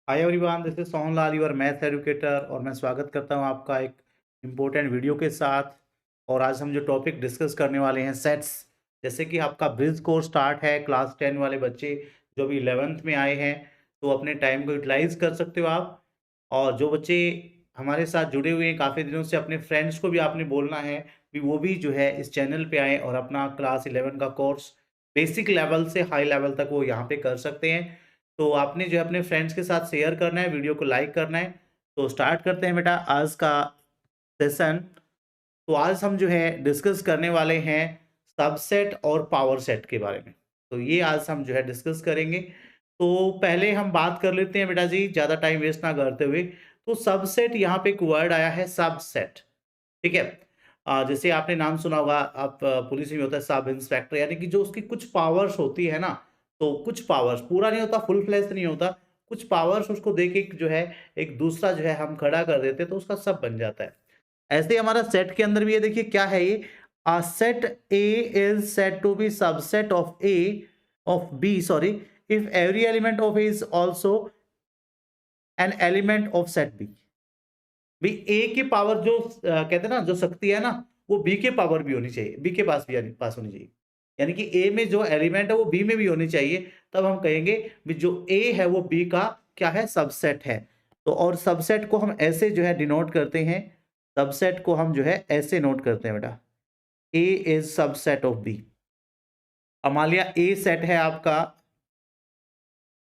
Hi everyone, this is Sohanlal your math educator और मैं स्वागत करता हूं आपका एक इम्पोर्टेंट वीडियो के साथ। और आज हम जो टॉपिक डिस्कस करने वाले हैं सेट्स। जैसे कि आपका ब्रिज कोर्स स्टार्ट है, क्लास 10 वाले बच्चे जो अभी 11th में आए हैं तो अपने टाइम को यूटिलाइज कर सकते हो आप। और जो बच्चे हमारे साथ जुड़े हुए हैं काफ़ी दिनों से, अपने फ्रेंड्स को भी आपने बोलना है कि वो भी जो है इस चैनल पे आए और अपना क्लास 11 का कोर्स बेसिक लेवल से हाई लेवल तक वो यहाँ पे कर सकते हैं। तो आपने जो है अपने फ्रेंड्स के साथ शेयर करना है, वीडियो को लाइक करना है। तो स्टार्ट करते हैं बेटा आज का सेशन। तो आज हम जो है डिस्कस करने वाले हैं सबसेट और पावर सेट के बारे में। तो ये आज हम जो है डिस्कस करेंगे। तो पहले हम बात कर लेते हैं बेटा जी, ज़्यादा टाइम वेस्ट ना करते हुए। तो सबसेट यहाँ पे एक वर्ड आया है सबसेट, ठीक है। जैसे आपने नाम सुना होगा, आप पुलिस में होता है सब इंस्पेक्टर, यानी कि जो उसकी कुछ पावर्स होती है ना, तो कुछ पावर्स पूरा नहीं होता, फुल फ्लैश नहीं होता, कुछ पावर्स उसको दे के जो है एक दूसरा जो है हम खड़ा कर देते हैं तो उसका सब बन जाता है। ऐसे ही हमारा सेट के अंदर भी ये देखिए क्या है ये, set A is said to be subset of A of B, sorry, if every element of A is also an element of set B. भी ए की पावर जो कहते हैं ना, जो शक्ति है ना, वो बी के पावर भी होनी चाहिए, बी के पास भी पास होनी चाहिए। यानी कि ए में जो एलिमेंट है वो बी में भी होनी चाहिए, तब हम कहेंगे भी जो ए है वो बी का क्या है, सबसेट है। तो और सबसेट को हम ऐसे जो है डिनोट करते हैं, सबसेट को हम जो है ऐसे नोट करते हैं बेटा, ए इज सबसेट ऑफ बी। अब मान लिया ए सेट है आपका,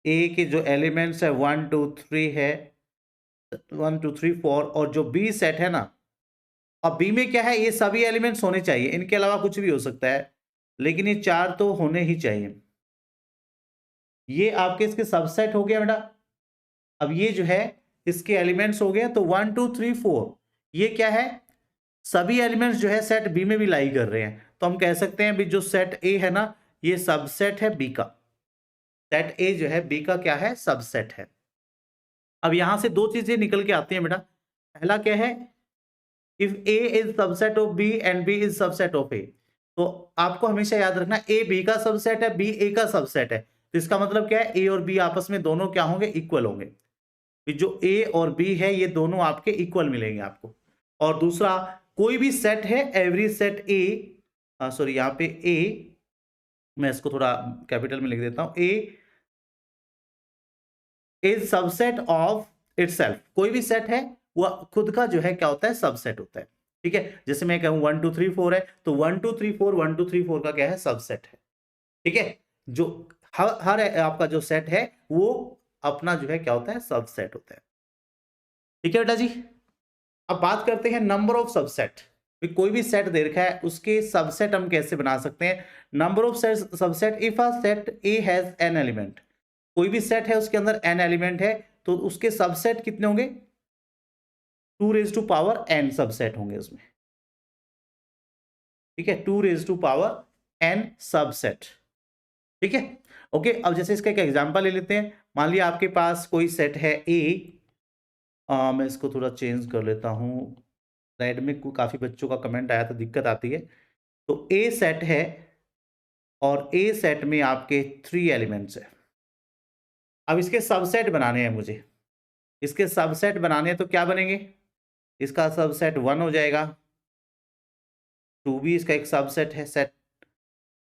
ए के जो एलिमेंट्स है 1 2 3 है, 1 2 3 4, और जो बी सेट है ना, अब बी में क्या है, ये सभी एलिमेंट्स होने चाहिए, इनके अलावा कुछ भी हो सकता है, लेकिन ये चार तो होने ही चाहिए। ये आपके इसके सबसेट हो गया बेटा। अब ये जो है इसके एलिमेंट्स हो गए, तो 1 2 3 4 ये क्या है, सभी एलिमेंट्स जो है सेट बी में भी लाई कर रहे हैं। तो हम कह सकते हैं भी जो सेट ए है ना, ये सबसेट है बी का। सेट ए जो है बी का क्या है, सबसेट है। अब यहां से दो चीजें निकल के आती हैं बेटा। पहला क्या है, if A is subset of B and B is subset of A, तो आपको हमेशा याद रखना ए बी का सबसेट है, बी ए का सबसेट है। तो इसका मतलब क्या है, ए और बी आपस में दोनों क्या होंगे, इक्वल होंगे। कि जो ए और बी है ये दोनों आपके इक्वल मिलेंगे आपको। और दूसरा, कोई भी सेट है, एवरी सेट ए, सॉरी यहाँ पे ए, मैं इसको थोड़ा कैपिटल में लिख देता हूं, ए इज सबसेट ऑफ इटसेल्फ। कोई भी सेट है वो खुद का जो है क्या होता है, सबसेट होता है। ठीक है, जैसे मैं कहूं 1 2 3 4 है, तो 1 2 3 4 1 2 3 4 का क्या है, सबसेट है। ठीक है, जो हर आपका जो सेट है वो अपना जो है क्या होता है, सबसेट होता है। ठीक है बेटा जी। अब बात करते हैं नंबर ऑफ सबसेट। कोई भी सेट दे रखा है उसके सबसेट हम कैसे बना सकते हैं। Number of subset, if a set A has an element, कोई भी सेट है उसके अंदर एन एलिमेंट है, तो उसके सबसेट कितने होंगे, 2 raise to power n subset होंगे उसमें। ठीक है, 2 raise to power n subset. ठीक है, ओके। अब जैसे इसका एक एग्जांपल ले लेते हैं। मान लिया आपके पास कोई सेट है ए, मैं इसको थोड़ा चेंज कर लेता हूं, रेड में काफी बच्चों का कमेंट आया था, दिक्कत आती है। तो ए सेट है और ए सेट में आपके 3 एलिमेंट्स है। अब इसके सबसेट बनाने हैं मुझे, इसके सबसेट बनाने हैं तो क्या बनेंगे, इसका सबसेट 1 हो जाएगा, 2 भी इसका एक सबसेट है सेट,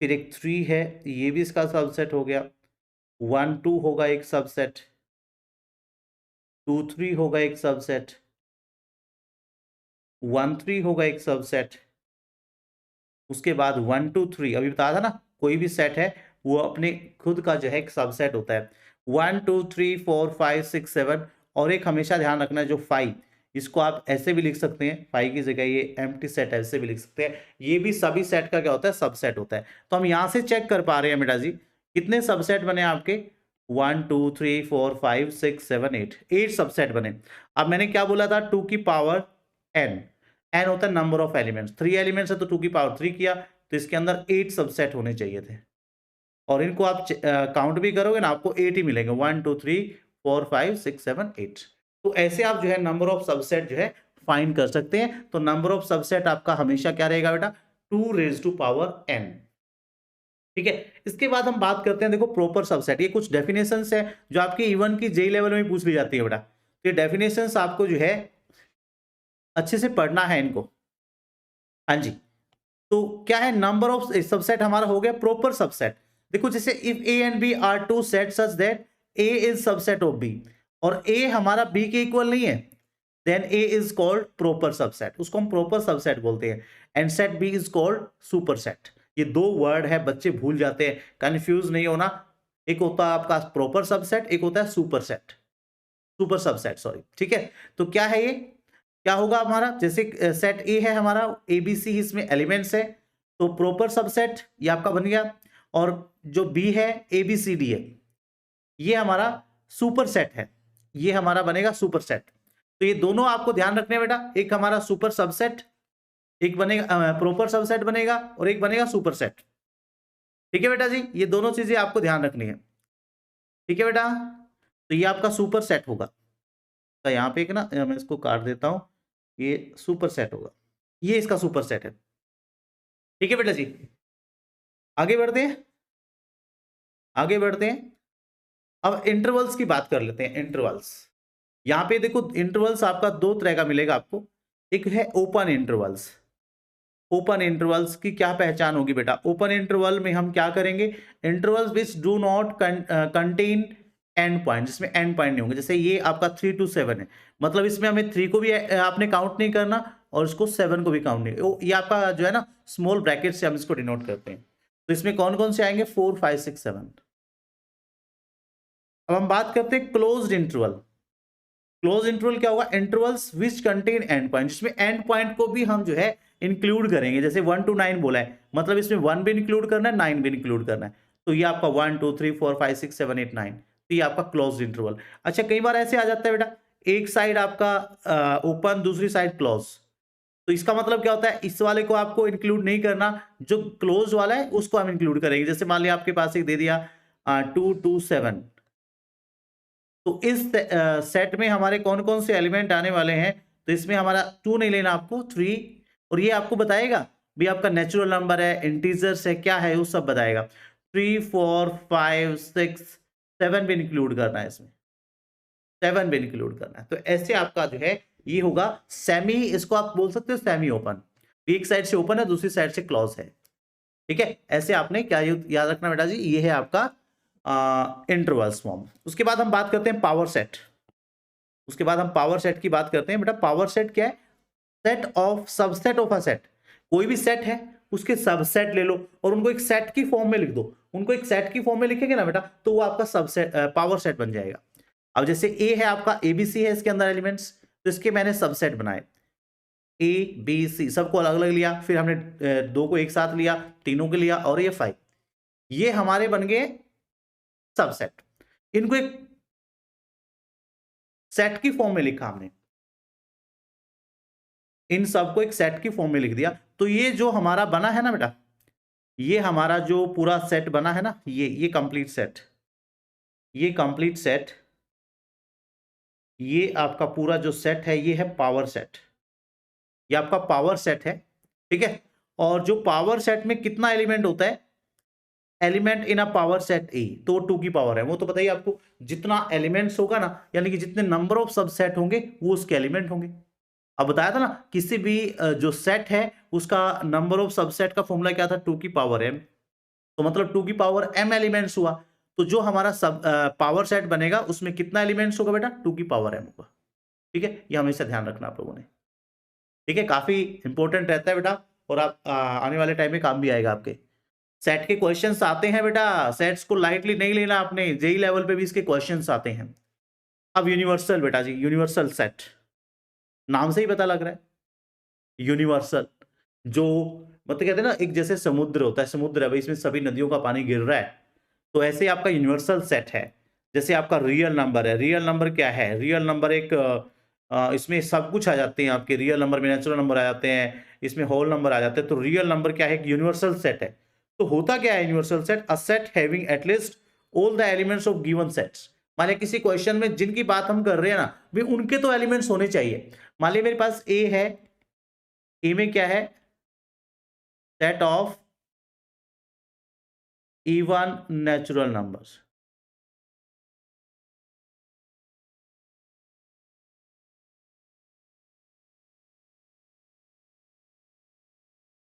फिर एक 3 है, ये भी इसका सबसेट हो गया, 1 2 होगा एक सबसेट, 2 3 होगा एक सबसेट, 1 3 होगा एक सबसेट। उसके बाद 1 2 3 अभी बताया था ना, कोई भी सेट है वो अपने खुद का जो है एक सबसेट होता है। 1 2 3 4 5 6 7, और एक हमेशा ध्यान रखना है जो 5, इसको आप ऐसे भी लिख सकते हैं, 5 की जगह ये एम्प्टी सेट ऐसे भी लिख सकते हैं। ये भी सभी सेट का क्या होता है, सबसेट होता है। तो हम यहां से चेक कर पा रहे हैं बेटा जी, कितने सबसेट बने आपके, 1 2 3 4 5 6 7 8, 8 सबसेट बने। अब मैंने क्या बोला था, 2 की पावर एन, एन होता है नंबर ऑफ एलिमेंट्स, 3 एलिमेंट्स है तो 2 की पावर 3 किया, तो इसके अंदर 8 सबसेट होने चाहिए थे। और इनको आप काउंट भी करोगे ना, आपको 8 ही मिलेंगे, 1 2 3 4 5 6 7 8। तो ऐसे आप जो है नंबर ऑफ सबसेट जो है फाइंड कर सकते हैं। तो नंबर ऑफ सबसेट आपका हमेशा क्या रहेगा बेटा, 2 रेज टू पावर एन। ठीक है। इसके बाद हम बात करते हैं, देखो प्रॉपर सबसेट, ये कुछ डेफिनेशंस है जो आपकी इवन की जेई लेवल में पूछ ली जाती है बेटा। तो ये डेफिनेशंस आपको जो है अच्छे से पढ़ना है इनको। हाँ जी, तो क्या है, नंबर ऑफ सबसेट हमारा हो गया प्रॉपर सबसेट। देखो जैसे if A and B are two set such that A is subset of B, और ए हमारा बी के इक्वल नहीं है, then A is called proper subset, उसको हम प्रॉपर सबसेट बोलते हैं। And set B is called super set. ये दो वर्ड है, बच्चे भूल जाते हैं, कंफ्यूज नहीं होना। एक होता है आपका प्रॉपर सबसेट, एक होता है super set, super subset sorry. ठीक है, तो क्या है ये, क्या होगा हमारा, जैसे सेट ए है हमारा, एबीसी इसमें एलिमेंट्स है, तो प्रॉपर सबसेट ये आपका बन गया। और जो बी है एबीसीडी है, ये हमारा सुपर सेट है, ये हमारा बनेगा सुपर सेट। तो ये दोनों आपको ध्यान रखने हैं बेटा, एक हमारा सुपर सबसेट, एक बनेगा प्रॉपर सबसेट बनेगा, और एक बनेगा सुपर सेट। ठीक है बेटा जी, ये दोनों चीजें आपको ध्यान रखनी है। ठीक है बेटा, तो ये आपका सुपर सेट होगा। तो यहाँ पे एक ना मैं इसको काट देता हूं, ये सुपर सेट होगा, ये इसका सुपर सेट है। ठीक है बेटा जी, आगे बढ़ते हैं, आगे बढ़ते हैं। अब इंटरवल्स की बात कर लेते हैं। इंटरवल्स, यहाँ पे देखो इंटरवल्स आपका दो तरह का मिलेगा आपको। एक है ओपन इंटरवल्स। ओपन इंटरवल्स की क्या पहचान होगी बेटा, ओपन इंटरवल में हम क्या करेंगे, intervals which do not contain and point, जिसमें एंड पॉइंट नहीं होंगे। जैसे ये आपका 3 to 7 है, मतलब इसमें हमें 3 को भी आपने काउंट नहीं करना, और इसको 7 को भी काउंट नहीं। ये आपका जो है ना स्मॉल ब्रैकेट से हम इसको डिनोट करते हैं। तो इसमें कौन कौन से आएंगे, 4 5 6 7। अब हम बात करते हैं क्लोज्ड इंटरवल। क्लोज इंटरवल क्या होगा, intervals which contain and point, जिसमें एंड पॉइंट को भी हम जो है इंक्लूड करेंगे। जैसे 1 to 9 बोला है, मतलब इसमें 1 भी इंक्लूड करना है, 9 भी इंक्लूड करना है। तो ये आपका 1 2 3 4 5 6 7 8 9, तो ये आपका क्लोज इंटरवल। अच्छा, कई बार ऐसे आ जाता है बेटा, एक साइड आपका ओपन, दूसरी साइड क्लोज, तो इसका मतलब क्या होता है, इस वाले को आपको इंक्लूड नहीं करना, जो क्लोज वाला है उसको हम इंक्लूड करेंगे। जैसे मान लिया आपके पास एक दे दिया 2 2 7, तो इस सेट में हमारे कौन कौन से एलिमेंट आने वाले हैं, तो इसमें हमारा 2 नहीं लेना आपको, 3, और ये आपको बताएगा भी आपका नेचुरल नंबर है, इंटीजर्स है, क्या है, वो सब बताएगा। 3 4 5 6 7 भी इंक्लूड करना है, इसमें 7 भी इंक्लूड करना है। तो ऐसे आपका जो है ये होगा सेमी, इसको आप बोल सकते हो सेमी ओपन, एक साइड से ओपन है, दूसरी साइड से क्लोज है। ठीक है, ऐसे आपने क्या याद रखना बेटा जी, ये है आपका इंटरवल्स फॉर्म। उसके बाद हम बात करते हैं पावर सेट। उसके बाद हम पावर सेट की बात करते हैं बेटा। पावर सेट क्या है, set of subset of a set. कोई भी सेट है, उसके सबसेट ले लो और उनको एक सेट की फॉर्म में लिख दो। उनको एक सेट की फॉर्म में लिखेंगे ना बेटा, तो वो आपका सबसेट पावर सेट बन जाएगा। अब जैसे ए है आपका, एबीसी है इसके अंदर एलिमेंट्स, तो इसके मैंने सबसेट बनाए, ए बी सी सबको अलग अलग लिया, फिर हमने दो को एक साथ लिया, तीनों के लिया, और ये 5, ये हमारे बन गए सबसेट। इनको एक सेट की फॉर्म में लिखा हमने, इन सबको एक सेट की फॉर्म में लिख दिया। तो ये जो हमारा बना है ना बेटा, ये हमारा जो पूरा सेट बना है ना, ये कंप्लीट सेट, ये कंप्लीट सेट, ये आपका पूरा जो सेट है ये है पावर सेट, ये आपका पावर सेट है। ठीक है, और जो पावर सेट में कितना एलिमेंट होता है, element in a power set ए, तो 2 की पावर है, वो तो बताइए आपको। जितना एलिमेंट्स होगा ना, यानी कि जितने नंबर ऑफ सबसेट होंगे वो उसके एलिमेंट होंगे। अब बताया था ना, किसी भी जो सेट है उसका नंबर ऑफ सबसेट का फॉर्मूला क्या था, 2 की पावर m, तो मतलब 2 की पावर m एलिमेंट्स हुआ। तो जो हमारा सब पावर सेट बनेगा उसमें कितना एलिमेंट्स होगा बेटा, 2 की पावर m होगा। ठीक है, ये हमेशा ध्यान रखना आप लोगों ने। ठीक है, काफी इंपॉर्टेंट रहता है बेटा, और आप आने वाले टाइम में काम भी आएगा आपके। सेट के क्वेश्चंस आते हैं बेटा, सेट्स को लाइटली नहीं लेना आपने, जेई लेवल पे भी इसके क्वेश्चंस आते हैं। अब यूनिवर्सल बेटा जी, यूनिवर्सल सेट, नाम से ही पता लग रहा है यूनिवर्सल, जो मतलब कहते हैं ना, एक जैसे समुद्र होता है, समुद्र है भाई, इसमें सभी नदियों का पानी गिर रहा है, तो ऐसे आपका यूनिवर्सल सेट है। जैसे आपका रियल नंबर है, रियल नंबर क्या है, रियल नंबर एक इसमें सब कुछ आ जाते हैं आपके, रियल नंबर में नेचुरल नंबर आ जाते हैं, इसमें होल नंबर आ जाते हैं। तो रियल नंबर क्या है, एक यूनिवर्सल सेट है। तो होता क्या है universal set, a set having at least all the elements of given sets. मान लिया किसी क्वेश्चन में जिनकी बात हम कर रहे हैं ना, भी उनके तो एलिमेंट्स होने चाहिए। मान लिया मेरे पास ए है, ए में क्या है, set of even natural numbers.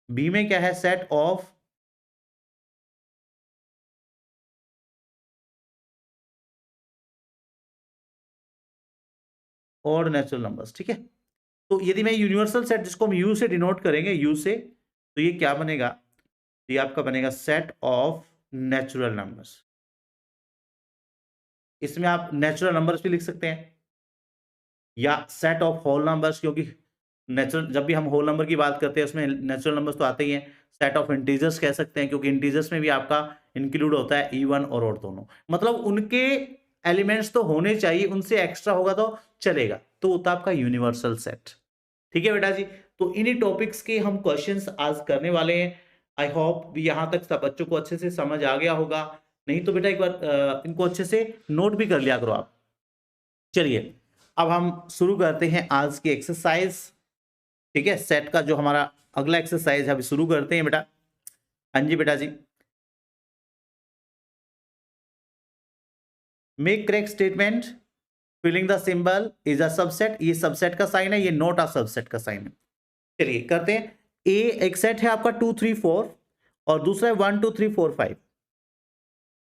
B में क्या है? Set of odd natural numbers. ठीक है, तो यदि मैं यूनिवर्सल सेट जिसको हम यू से डिनोट करेंगे, यू से, तो ये क्या बनेगा? ये आपका बनेगा सेट ऑफ नेचुरल नंबर्स। इसमें आप नेचुरल नंबर्स भी लिख सकते हैं या सेट ऑफ होल नंबर्स, क्योंकि नेचुरल जब भी हम होल नंबर की बात करते हैं उसमें नेचुरल नंबर्स तो आते ही हैं। सेट ऑफ इंटीजर्स कह सकते हैं, क्योंकि इंटीजर्स में भी आपका इंक्लूड होता है इवन और ऑड दोनों। मतलब उनके एलिमेंट्स तो होने चाहिए, उनसे एक्स्ट्रा होगा तो चलेगा, तो होता है आपका यूनिवर्सल सेट। ठीक है बेटा जी, तो इन्हीं टॉपिक्स के हम क्वेश्चंस आज करने वाले हैं। आई होप यहाँ तक सब बच्चों को अच्छे से समझ आ गया होगा, नहीं तो बेटा एक बार इनको अच्छे से नोट भी कर लिया करो आप। चलिए अब हम शुरू करते हैं आज की एक्सरसाइज। ठीक है, सेट का जो हमारा अगला एक्सरसाइज है अभी शुरू करते हैं बेटा। हाँ जी बेटा जी। Make correct statement filling the symbol is a subset. ये सबसेट का साइन है, ये नॉट अ सबसेट का साइन है। चलिए करते हैं। ए एक सेट है आपका 2 3 4 और दूसरा है 1 2 3 4 5।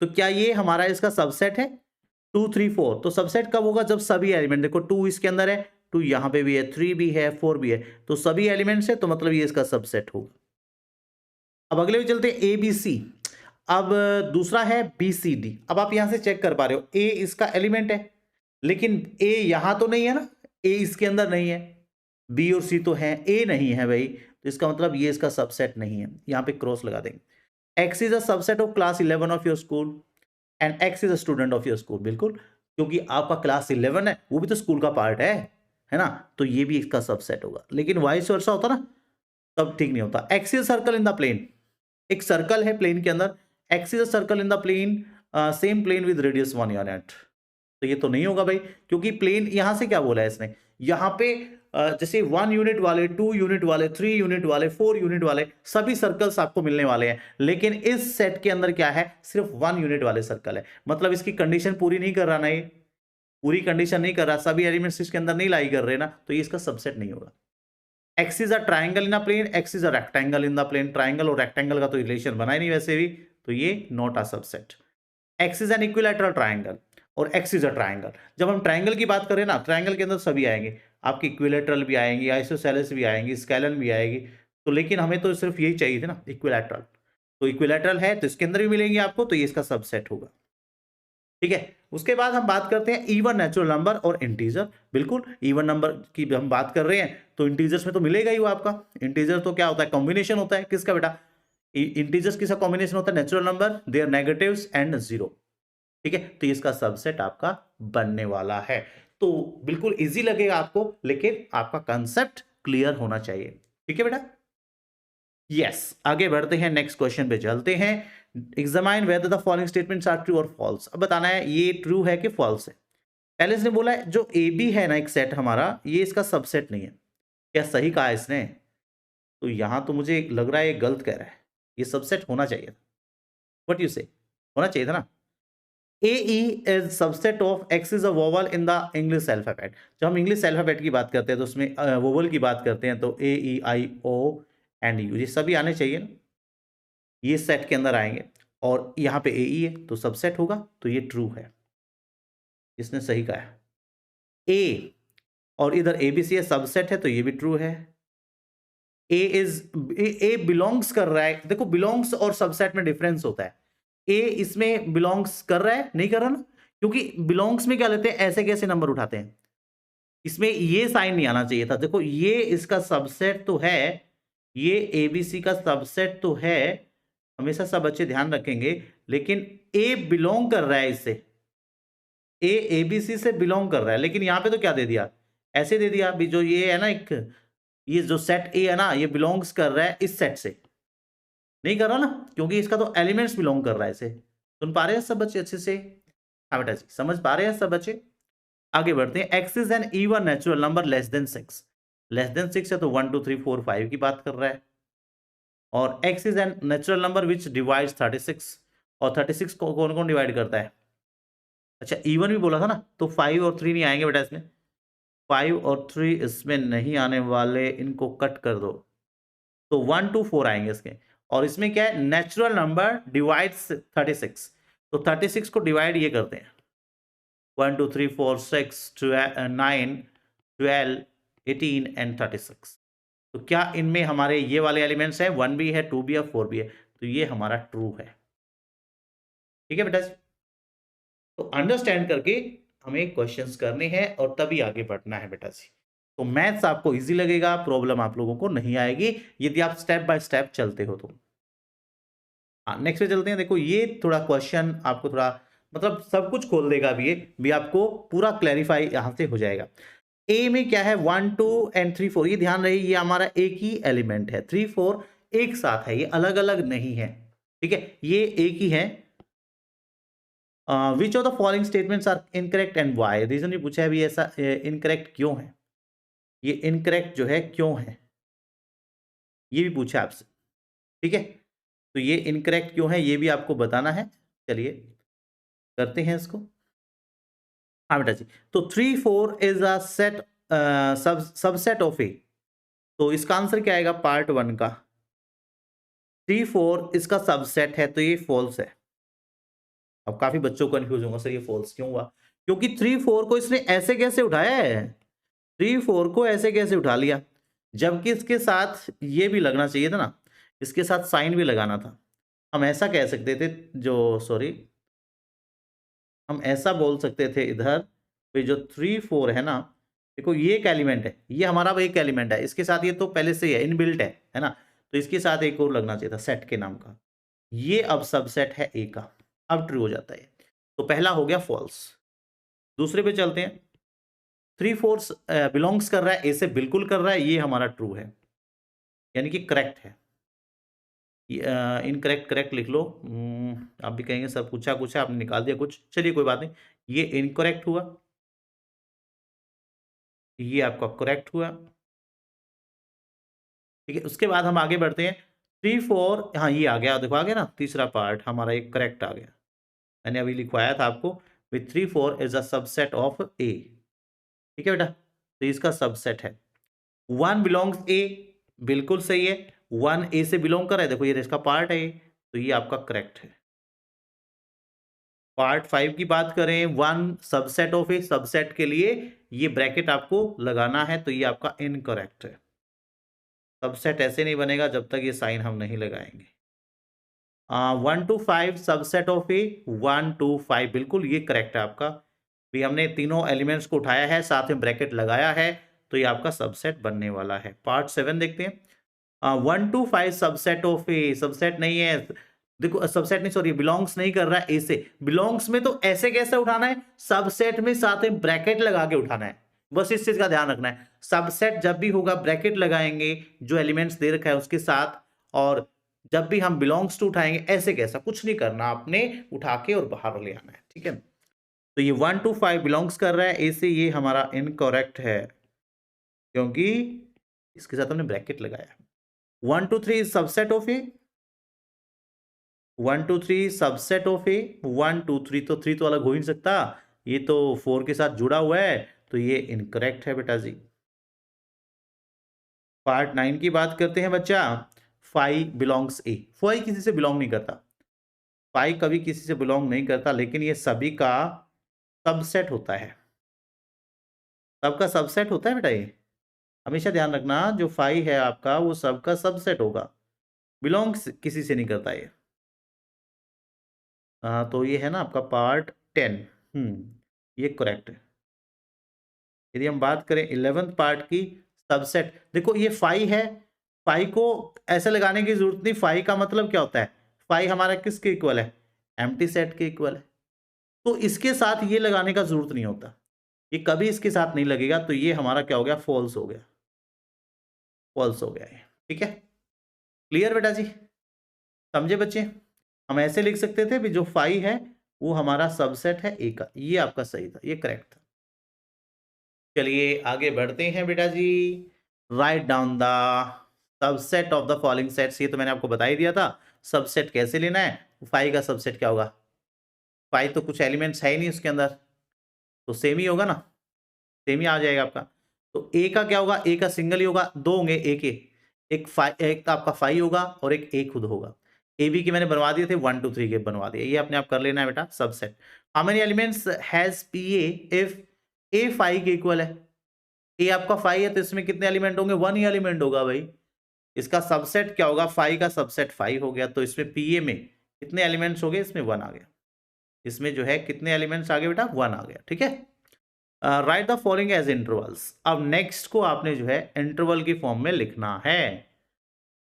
तो क्या ये हमारा इसका सबसेट है? 2 3 4 तो सबसेट कब होगा? जब सभी एलिमेंट, देखो 2 इसके अंदर है, 2 यहां पे भी है, 3 भी है, 4 भी है, तो सभी एलिमेंट्स है, तो मतलब ये इसका सबसेट होगा। अब अगले में चलते हैं ए बी सी। अब दूसरा है बी सी डी। अब आप यहां से चेक कर पा रहे हो, ए इसका एलिमेंट है लेकिन ए यहां तो नहीं है ना, ए इसके अंदर नहीं है, बी और सी तो है, ए नहीं है भाई, तो इसका मतलब ये इसका सबसेट नहीं है। यहां पे क्रॉस लगा देंगे। X is a subset of class 11 of your school and x is a student of your school. बिल्कुल, क्योंकि आपका क्लास 11 है, वो भी तो स्कूल का पार्ट है ना, तो ये भी इसका सबसेट होगा। लेकिन वाइस वर्सा होता ना, तब ठीक नहीं होता। X is circle in the plane, एक सर्कल है प्लेन के अंदर, x is a circle in the plane, same plane with radius 1 unit, तो ये तो नहीं होगा भाई, क्योंकि प्लेन यहां से क्या बोला है इसने, यहां पे जैसे 1 यूनिट वाले, 2 यूनिट वाले, 3 यूनिट वाले, 4 यूनिट वाले सभी सर्कल्स आपको मिलने वाले हैं। लेकिन इस सेट के अंदर क्या है? सिर्फ 1 यूनिट वाले सर्कल है। मतलब इसकी कंडीशन पूरी नहीं कर रहा ना, ये पूरी कंडीशन नहीं कर रहा, सभी एलिमेंट्स इसके अंदर नहीं लाई कर रहे ना, तो ये इसका सबसेट नहीं होगा। X is a triangle in a plane, x is a rectangle in the plane, triangle और रेक्टेंगल का तो रिलेशन बना ही नहीं वैसे भी, तो ये not a subset. X is an equilateral triangle और एक्स इज अ ट्राइंगल। जब हम ट्राइंगल की बात करें ना, ट्राइंगल के अंदर सभी आएंगे, आपकी इक्विलैटरल भी आएंगी, आइसोसेलेस भी आएंगी, स्केलन भी आएगी, तो लेकिन हमें तो सिर्फ यही चाहिए थे ना, इक्विलैटरल। तो इक्विलैटरल है तो इसके अंदर भी मिलेंगे आपको, तो ये इसका सबसेट होगा। ठीक है, उसके बाद हम बात करते हैं इवन नेचुरल नंबर और इंटीजर। बिल्कुल, इवन नंबर की हम बात कर रहे हैं तो इंटीजर्स में तो मिलेगा ही वो आपका। इंटीजर तो क्या होता है? कॉम्बिनेशन होता है किसका बेटा? इंटीजर्स किसका कॉम्बिनेशन होता है? Natural number, their negatives and zero. ठीक है, तो इसका सबसेट आपका बनने वाला है। तो बिल्कुल इजी लगेगा आपको, लेकिन आपका कंसेप्ट क्लियर होना चाहिए। ठीक है बेटा, यस आगे बढ़ते हैं, नेक्स्ट क्वेश्चन पे चलते हैं। Examine whether the following statements are true और फॉल्स। अब बताना है ये ट्रू है कि फॉल्स है। पहले इसने बोला है जो ए बी है ना एक सेट हमारा, ये इसका सबसेट नहीं है। क्या सही कहा इसने? तो यहां तो मुझे लग रहा है ये गलत कह रहा है, ये सबसेट होना चाहिए था। व्हाट यू से, होना चाहिए था ना। AE is subset of X is a vowel in the English alphabet। जब हम इंग्लिश अल्फाबेट की बात करते हैं तो उसमें वोवल की बात करते हैं, तो AEIO and U ये सभी आने चाहिए ना, ये सेट के अंदर आएंगे, और यहाँ पे AE है तो सबसेट होगा, तो ये ट्रू है, इसने सही कहा है। A और इधर ABC है, सबसेट है, तो ये भी ट्रू है। ए बिलोंग्स कर रहा है, देखो बिलोंग्स और सबसेट में डिफरेंस होता है। ए इसमें बिलोंग्स कर रहा है, नहीं कर रहा ना, क्योंकि बिलोंग्स में क्या लेते हैं, ऐसे कैसे नंबर उठाते हैं, इसमें ये साइन नहीं आना चाहिए था। देखो ये इसका सबसेट तो है, ये एबीसी का सबसेट तो है, हमेशा सब बच्चे ध्यान रखेंगे, लेकिन ए बिलोंग कर रहा है इससे, ए एबीसी से बिलोंग कर रहा है, लेकिन यहां पे तो क्या दे दिया, ऐसे दे दिया भी, जो ये है ना एक, ये जो सेट ए है ना, ये बिलोंग्स कर रहा है इस सेट से, नहीं कर रहा ना, क्योंकि इसका तो एलिमेंट्स बिलोंग कर रहा है इसे। सुन पा रहे हैं सब बच्चे अच्छे से? हाँ बेटा जी, समझ पा रहे हैं सब बच्चे? आगे बढ़ते हैं। X is an even natural number less than 6। Less than 6 है तो 1 2 3 4 5 की बात कर रहा है। और x is an natural number which divides 36। और 36 को कौन कौन डिवाइड करता है? अच्छा इवन भी बोला था ना, तो 5 और 3 नहीं आएंगे बेटा इसमें, 5 और 3 इसमें नहीं आने वाले, इनको कट कर दो, तो 1 2 4 आएंगे इसके। और इसमें क्या है, नेचुरल नंबर डिवाइड्स 36, तो 36 को डिवाइड ये करते हैं 1 2 3 4 6 9 12 18 एंड 36। तो क्या इनमें हमारे ये वाले एलिमेंट्स हैं, 1 भी है, 2 भी है, 4 भी है, तो ये हमारा ट्रू है। ठीक है बेटा जी, तो अंडरस्टैंड करके हमें क्वेश्चंस करने हैं और तभी आगे बढ़ना है बेटा जी। तो मैथ्स आपको इजी लगेगा, प्रॉब्लम आप लोगों को नहीं आएगी यदि आप स्टेप बाय स्टेप चलते हो तो। हाँ नेक्स्ट पे चलते हैं। देखो ये थोड़ा क्वेश्चन आपको थोड़ा मतलब सब कुछ खोल देगा, अभी ये भी आपको पूरा क्लैरिफाई यहां से हो जाएगा। ए में क्या है, 1 2 एंड 3 4, ये ध्यान रहे ये हमारा एक ही एलिमेंट है, 3 4 एक साथ है, ये अलग अलग नहीं है। ठीक है, ये एक ही है। Which of the following statements are incorrect and why, reason भी पूछा है अभी, ऐसा इनकरेक्ट क्यों है, ये इनकरेक्ट जो है क्यों है, ये भी पूछा आपसे। ठीक है, तो ये इनकरेक्ट क्यों है ये भी आपको बताना है। चलिए करते हैं इसको। हाँ बेटा जी, तो 3 4 is a set subset of A, तो इसका आंसर क्या आएगा पार्ट 1 का, 3 4 इसका सबसेट है, तो ये फॉल्स है। अब काफी बच्चों को कंफ्यूज होगा सर ये फॉल्स क्यों हुआ, क्योंकि 3 4 को इसने ऐसे कैसे उठाया है, 3 4 को ऐसे कैसे उठा लिया, जबकि इसके साथ ये भी लगना चाहिए था ना, इसके साथ साइन भी लगाना था। हम ऐसा कह सकते थे, जो सॉरी हम ऐसा बोल सकते थे इधर पे, जो 3 4 है ना, देखो ये एक एलिमेंट है, ये हमारा वो एक एलिमेंट है, इसके साथ ये तो पहले से ही है, इनबिल्ट है ना, तो इसके साथ एक और लगना चाहिए था सेट के नाम का, ये अब सबसेट है ए का, अब ट्रू हो जाता है। तो पहला हो गया फॉल्स। दूसरे पे चलते हैं, 3 4 बिलोंग्स कर रहा है ए से, बिल्कुल कर रहा है, ये हमारा ट्रू है, यानी कि करेक्ट है। इनकरेक्ट करेक्ट लिख लो, आप भी कहेंगे सर पूछा कुछ है आपने निकाल दिया कुछ, चलिए कोई बात नहीं, ये इनकरेक्ट हुआ, ये आपका करेक्ट हुआ। ठीक है, उसके बाद हम आगे बढ़ते हैं, 3 4, हाँ ये आ गया, देखो आ गया ना, तीसरा पार्ट हमारा एक करेक्ट आ गया, मैंने अभी लिखवाया था आपको, with 3 4 is a subset of A. ठीक है बेटा, तो इसका सबसेट है, 1 बिलोंग्स ए, बिल्कुल सही है, 1 ए से बिलोंग कर रहा है, देखो ये इसका पार्ट है, तो ये आपका करेक्ट है। पार्ट 5 की बात करें, 1 सबसेट ऑफ ए, सबसेट के लिए ये ब्रैकेट आपको लगाना है, तो ये आपका इनकरेक्ट है, सबसेट ऐसे नहीं बनेगा जब तक ये साइन हम नहीं लगाएंगे। 1 2 5 सबसेट ऑफ ए, 1 2 5 बिल्कुल ये करेक्ट है आपका, भी हमने तीनों एलिमेंट्स को उठाया है, साथ में ब्रैकेट लगाया है, तो ये आपका सबसेट बनने वाला है। पार्ट 7 देखते हैं, 1 2 5 सबसेट ऑफ ए, सबसेट नहीं है, देखो सबसेट नहीं, सॉरी बिलोंग्स नहीं कर रहा है ए से, बिलोंग्स में तो ऐसे कैसे उठाना है, सबसेट में साथ में ब्रैकेट लगा के उठाना है, बस इस चीज का ध्यान रखना है। सबसेट जब भी होगा ब्रैकेट लगाएंगे जो एलिमेंट्स दे रखा है उसके साथ, और जब भी हम बिलोंग्स टू उठाएंगे ऐसे कैसा कुछ नहीं करना, आपने उठा के और बाहर ले आना है। ठीक है, तो ये 1 2 5 बिलोंग्स कर रहा है ए से, ये हमारा इनकरेक्ट है क्योंकि इसके साथ हमने ब्रैकेट लगाया। 1 2 3 subset of A, 1 2 3 subset of ए, 1 2 3, तो 3 तो अलग हो ही नहीं सकता, ये तो 4 के साथ जुड़ा हुआ है, तो ये इनकरेक्ट है बेटा जी। पार्ट 9 की बात करते हैं बच्चा, 5 बिलोंग्स ए, 5 किसी से बिलोंग नहीं करता, 5 कभी किसी से बिलोंग नहीं करता, लेकिन ये सभी का सबसेट होता है, सबका सबसेट होता है बेटा, ये हमेशा ध्यान रखना, जो 5 है आपका वो सबका सबसेट होगा, बिलोंग्स किसी से नहीं करता ये। तो ये है ना आपका पार्ट 10, ये करेक्ट है। यदि हम बात करें 11th पार्ट की, सबसेट, देखो ये 5 है, 5 को ऐसे लगाने की जरूरत नहीं, 5 का मतलब क्या होता है, 5 हमारा किसके इक्वल है, एम्प्टी सेट के इक्वल है, तो इसके साथ ये लगाने का जरूरत नहीं होता, ये कभी इसके साथ नहीं लगेगा, तो ये हमारा क्या हो गया, फॉल्स हो गया, फॉल्स हो गया ये। ठीक है, क्लियर बेटा जी, समझे बच्चे, हम ऐसे लिख सकते थे भी जो 5 है वो हमारा सबसेट है ए का, ये आपका सही था, ये करेक्ट था। चलिए आगे बढ़ते हैं बेटा जी, write down the subset of the following sets, ये तो मैंने आपको बता ही दिया था, सबसेट कैसे लेना है, फाइव का सबसेट क्या होगा? फाइव तो कुछ एलिमेंट्स है ही नहीं उसके अंदर, तो सेम ही होगा ना, सेम ही आ जाएगा आपका। तो ए का क्या होगा? ए का सिंगल ही होगा, दो होंगे ए के, एक आपका फाइव होगा और एक ए खुद होगा। ए बी के मैंने बनवा दिए थे, 1 2 3 के बनवा दिए, ये अपने आप कर लेना है बेटा subset. How many elements has P A if A five के इक्वल है? ए आपका फाइव है तो इसमें कितने एलिमेंट होंगे? वन ही एलिमेंट होगा भाई। इसका सबसेट क्या होगा? फाइव का सबसेट फाइव हो गया, तो इसमें पी ए में कितने एलिमेंट्स हो गए? इसमें वन आ गया। इसमें जो है कितने एलिमेंट्स आ गए बेटा? वन आ गया, ठीक है। Write the following as intervals. अब नेक्स्ट को आपने जो है इंटरवल की फॉर्म में लिखना है,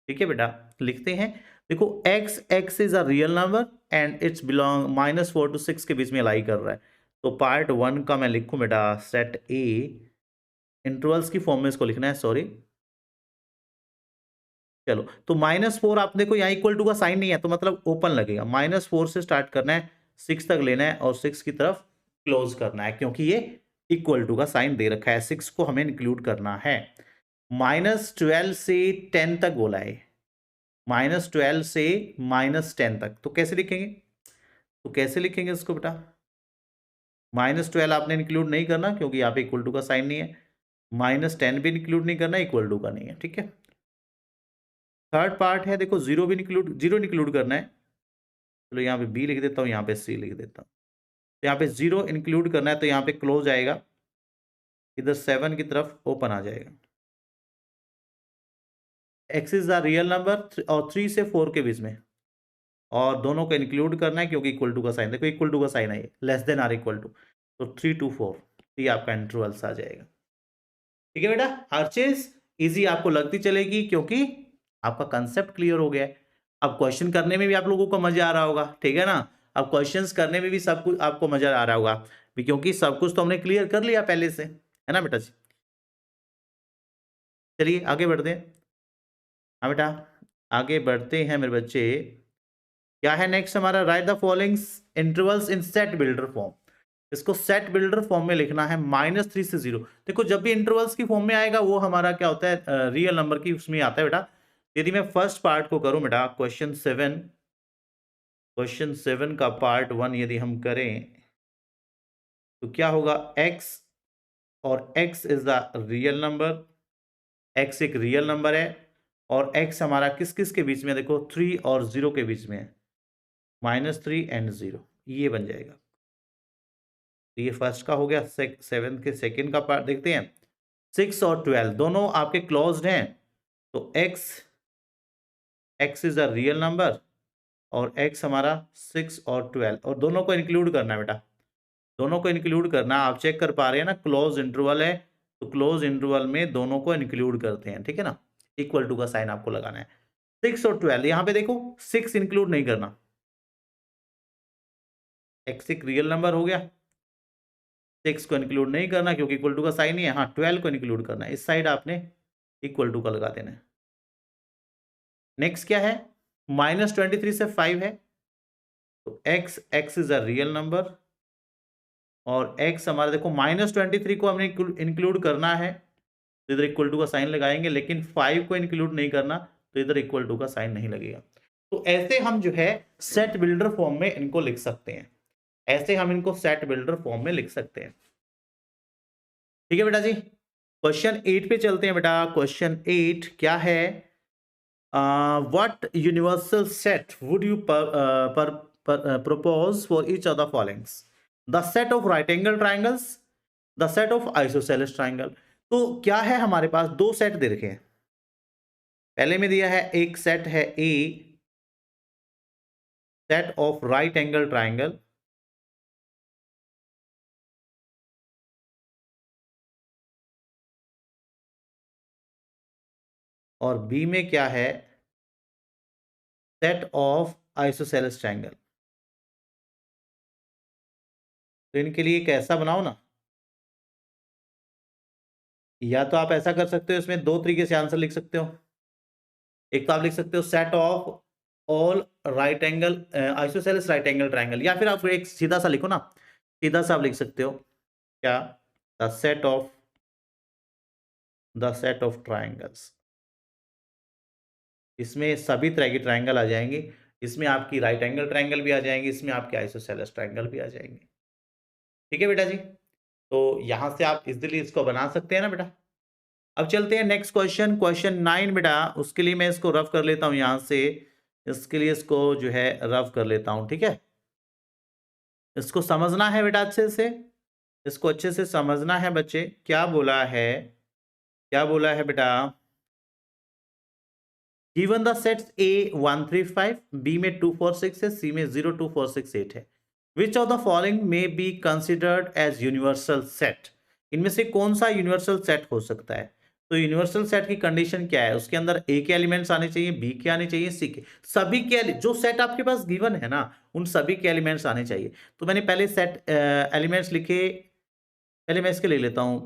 ठीक है बेटा, लिखते हैं। देखो x is a real number and it's belong -4 to 6 के बीच में लाई कर रहा है, तो पार्ट 1 का मैं लिखूं बेटा सेट ए, इंटरवल्स की फॉर्म में इसको लिखना है, सॉरी। चलो, तो -4 आप देखो यहाँ इक्वल टू का साइन नहीं है, तो मतलब ओपन लगेगा। -4 से स्टार्ट करना है, 6 तक लेना है और 6 की तरफ क्लोज करना है, क्योंकि ये इक्वल टू का साइन दे रखा है, 6 को हमें इंक्लूड करना है। -12 से 10 तक बोला है, -12 से -10 तक, तो कैसे लिखेंगे? तो कैसे लिखेंगे इसको बेटा? -12 आपने इंक्लूड नहीं करना क्योंकि यहाँ पे इक्वल टू का साइन नहीं है, -10 भी इंक्लूड नहीं करना, इक्वल टू का नहीं है, ठीक है। थर्ड पार्ट है, देखो जीरो इंक्लूड करना है। चलो यहाँ पे बी लिख देता हूँ, यहाँ पे सी लिख देता हूँ। तो यहाँ पे जीरो इंक्लूड करना है, तो यहाँ पे क्लोज आएगा, इधर 7 की तरफ ओपन आ जाएगा। X is the real number और 3 से 4 के बीच में, और दोनों को इंक्लूड करना है क्योंकि इक्वल टू का साइन, देखो इक्वल टू का साइन है, less than or equal to, तो 3 to 4 ये आपका इंटरवल्स आ जाएगा, ठीक है बेटा। हर चीज इजी आपको लगती चलेगी क्योंकि आपका कंसेप्ट क्लियर हो गया है। अब क्वेश्चन करने में भी आप लोगों को मजा आ रहा होगा, ठीक है ना। अब क्वेश्चंस करने में भी सब कुछ आपको मजा आ रहा होगा, क्योंकि सब कुछ तो हमने क्लियर कर लिया पहले से, है ना बेटा जी। चलिए आगे बढ़ते हैं। हाँ बेटा, आगे बढ़ते हैं मेरे बच्चे। क्या है नेक्स्ट हमारा? Right the following intervals in set builder form. इसको सेट बिल्डर फॉर्म में लिखना है, -3 से 0। देखो जब भी इंटरवल्स की फॉर्म में आएगा वो हमारा क्या होता है? रियल नंबर की उसमें आता है बेटा। यदि मैं फर्स्ट पार्ट को करूं बेटा, क्वेश्चन 7 का पार्ट 1 यदि हम करें तो क्या होगा? x, और x is the real number, x एक रियल नंबर है, और x हमारा किस किस के बीच में? देखो 3 और 0 के बीच में है, -3 and 0, ये बन जाएगा। तो ये फर्स्ट का हो गया। 7 के सेकंड का पार्ट देखते हैं। 6 और 12 दोनों आपके क्लोज्ड हैं, तो x is a real number और x हमारा 6 और 12, और दोनों को इंक्लूड करना है बेटा, दोनों को इंक्लूड करना। आप चेक कर पा रहे हैं ना, क्लोज इंटरवल है, तो क्लोज इंटरवल में दोनों को इंक्लूड करते हैं, ठीक है ना। इक्वल टू का साइन आपको लगाना है। 6 और 12, यहाँ पे देखो 6 इंक्लूड नहीं करना, x एक रियल नंबर हो गया, 6 को इंक्लूड नहीं करना क्योंकि इक्वल टू का साइन ही है। हाँ, 12 को इंक्लूड करना है, इस साइड आपने इक्वल टू का लगा देना है। नेक्स्ट क्या है? -23 से 5 है, तो x is a real number, और x हमारा देखो -23 को हमने इंक्लूड करना है, तो इधर इक्वल टू का साइन लगाएंगे, लेकिन 5 को इंक्लूड नहीं करना, तो इधर इक्वल टू का साइन नहीं लगेगा। तो ऐसे हम जो है सेट बिल्डर फॉर्म में इनको लिख सकते हैं, ऐसे हम इनको सेट बिल्डर फॉर्म में लिख सकते हैं, ठीक है बेटा जी। क्वेश्चन 8 पे चलते हैं बेटा। क्वेश्चन 8 क्या है? What universal set would you propose for each of the followings? The set of right angle triangles, the set of isosceles triangle। तो क्या है हमारे पास? दो सेट दे रखे हैं। पहले में दिया है एक सेट है A, set of right angle triangle, और बी में क्या है? Set of isosceles triangle. तो इनके लिए कैसा बनाओ ना, या तो आप ऐसा कर सकते हो, इसमें दो तरीके से आंसर लिख सकते हो। एक तो आप लिख सकते हो set of all right angle isosceles right angle triangle, या फिर आप एक सीधा सा लिखो ना, सीधा सा आप लिख सकते हो क्या? The set of triangles. इसमें सभी तरह की ट्राइंगल आ जाएंगे, इसमें आपकी राइट एंगल ट्रायंगल भी आ जाएंगे, इसमें आपके आइसोसेलेस ट्रायंगल भी आ जाएंगे। ठीक है बेटा जी, तो यहां से आप इजिली इसको बना सकते हैं ना बेटा। अब चलते हैं नेक्स्ट क्वेश्चन, क्वेश्चन 9 बेटा। उसके लिए मैं इसको रफ कर लेता हूं यहां से, इसके लिए इसको जो है रफ कर लेता हूं, ठीक है। इसको समझना है बेटा अच्छे से, इसको अच्छे से समझना है बच्चे। क्या बोला है, क्या बोला है बेटा, given the sets A 1 3 5, B में 2 4 6 है, C में 0 2 4 6 8 है। Which of the following may be considered as universal set, इनमें से कौन सा यूनिवर्सल सेट हो सकता है। तो यूनिवर्सल सेट की कंडीशन क्या है, उसके अंदर A के एलिमेंट्स आने चाहिए, B के आने चाहिए, C के, सभी के जो सेट आपके पास गिवन है ना उन सभी के एलिमेंट्स आने चाहिए। तो मैंने पहले सेट एलिमेंट्स लिखे, पहले मैं इसके ले लेता हूं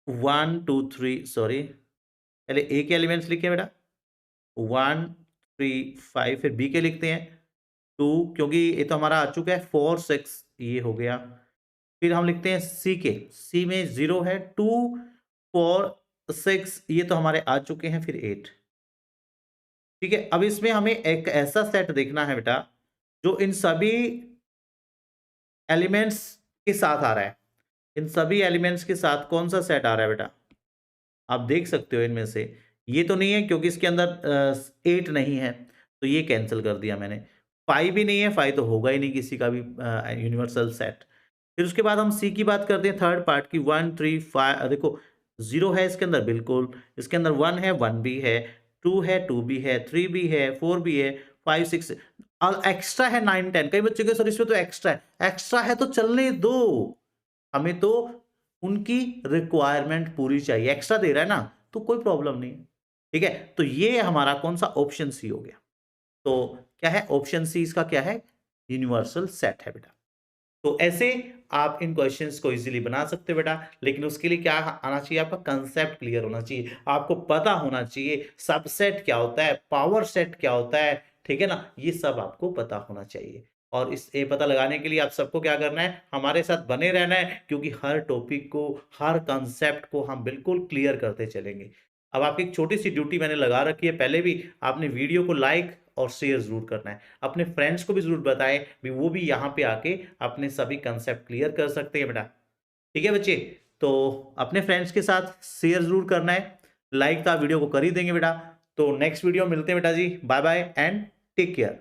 1 2 3, सॉरी पहले A के एलिमेंट्स लिखे बेटा 1 3 5, फिर बी के लिखते हैं 2, क्योंकि ये तो हमारा आ चुका है 4 6, ये हो गया। फिर हम लिखते हैं सी के, सी में 0 है, 2 4 6 ये तो हमारे आ चुके हैं, फिर 8। ठीक है, अब इसमें हमें एक ऐसा सेट देखना है बेटा जो इन सभी एलिमेंट्स के साथ आ रहा है। इन सभी एलिमेंट्स के साथ कौन सा सेट आ रहा है बेटा, आप देख सकते हो इनमें से। ये तो नहीं है क्योंकि इसके अंदर 8 नहीं है, तो ये कैंसिल कर दिया मैंने। 5 भी नहीं है, 5 तो होगा ही नहीं किसी का भी यूनिवर्सल सेट। फिर उसके बाद हम सी की बात करते हैं, थर्ड पार्ट की 1 3 5, देखो 0 है इसके अंदर बिल्कुल, इसके अंदर 1 है, 1 भी है, 2 है, 2 भी है, 3 भी है, 4 भी है, 5 6 और एक्स्ट्रा है 9 10। कई बच्चों के सर इसमें तो एक्स्ट्रा है, एक्स्ट्रा है तो चलने दो, हमें तो उनकी रिक्वायरमेंट पूरी चाहिए। एक्स्ट्रा दे रहा है ना तो कोई प्रॉब्लम नहीं है। ठीक है, तो ये हमारा कौन सा, ऑप्शन सी हो गया। तो क्या है ऑप्शन सी, इसका क्या है, यूनिवर्सल सेट है बेटा। तो ऐसे आप इन क्वेश्चंस को इजीली बना सकते हो बेटा, लेकिन उसके लिए क्या आना चाहिए, आपका कंसेप्ट क्लियर होना चाहिए, आपको पता होना चाहिए सबसेट क्या होता है, पावर सेट क्या होता है, ठीक है ना, ये सब आपको पता होना चाहिए। और इस ये पता लगाने के लिए आप सबको क्या करना है, हमारे साथ बने रहना है, क्योंकि हर टॉपिक को, हर कंसेप्ट को हम बिल्कुल क्लियर करते चलेंगे। अब आपकी एक छोटी सी ड्यूटी मैंने लगा रखी है, पहले भी आपने वीडियो को लाइक और शेयर जरूर करना है, अपने फ्रेंड्स को भी जरूर बताएं भी वो भी यहाँ पे आके अपने सभी कंसेप्ट क्लियर कर सकते हैं बेटा। ठीक है बच्चे, तो अपने फ्रेंड्स के साथ शेयर जरूर करना है, लाइक तो आप वीडियो को कर ही देंगे बेटा। तो नेक्स्ट वीडियो मिलते हैं बेटा जी, bye bye and take care.